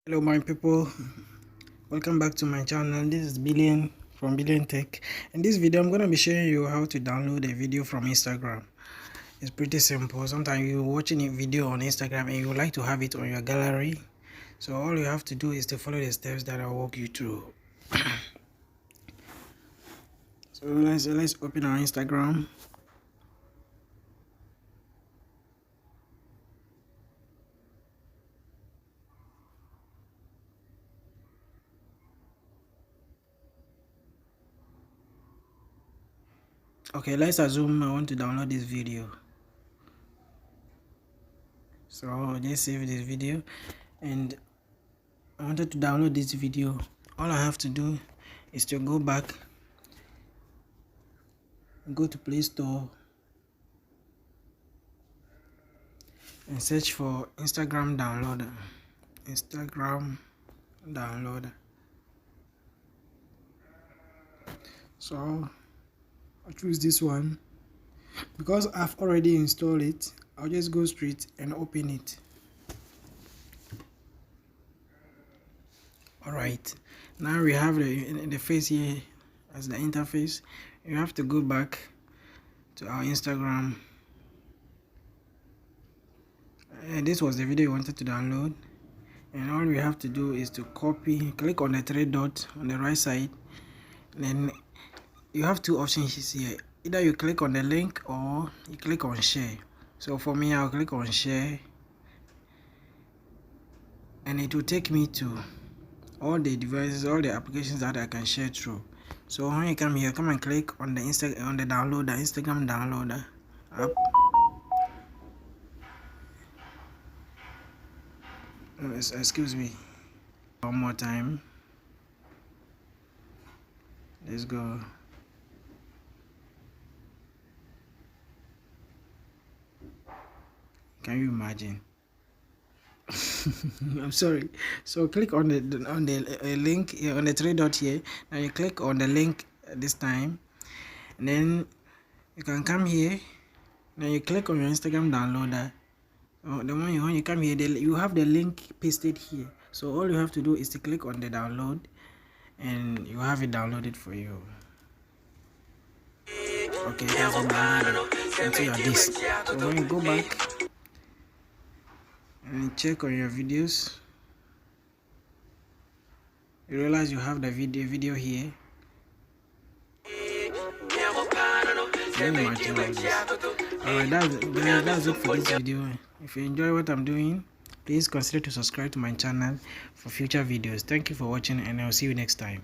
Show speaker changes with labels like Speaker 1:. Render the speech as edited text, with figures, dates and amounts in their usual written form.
Speaker 1: Hello my people, welcome back to my channel. This is Billion from Billion Tech. In this video I'm going to be showing you how to download a video from Instagram. It's pretty simple. Sometimes you're watching a video on Instagram and you would like to have it on your gallery, so all you have to do is to follow the steps that I'll walk you through. So let's open our Instagram. Okay, let's assume I want to download this video. So I'll just save this video, and I wanted to download this video. All I have to do is to go back, go to Play Store and search for Instagram downloader. So I'll choose this one. Because I've already installed it, I'll just go straight and open it. Alright, now we have the face here as the interface. You have to go back to our Instagram. This was the video you wanted to download, and all we have to do is to copy, click on the three dots on the right side. Then you have two options here. Either you click on the link or you click on share. So for me, I'll click on share, and it will take me to all the devices, all the applications that I can share through. So when you come here, come and click on the Instagram downloader app. Excuse me. One more time. Let's go. Can you imagine? I'm sorry. So click on the link here, on the three dot here. Now you click on the link this time, and then you can come here. Now you click on your Instagram downloader. When you come here, you have the link pasted here. So all you have to do is to click on the download, and you have it downloaded for you. Okay, that's been downloaded into your disk. So when you go back and check on your videos, you realize you have the video here. Alright, that's it for this video. If you enjoy what I'm doing, please consider to subscribe to my channel for future videos. Thank you for watching, and I'll see you next time.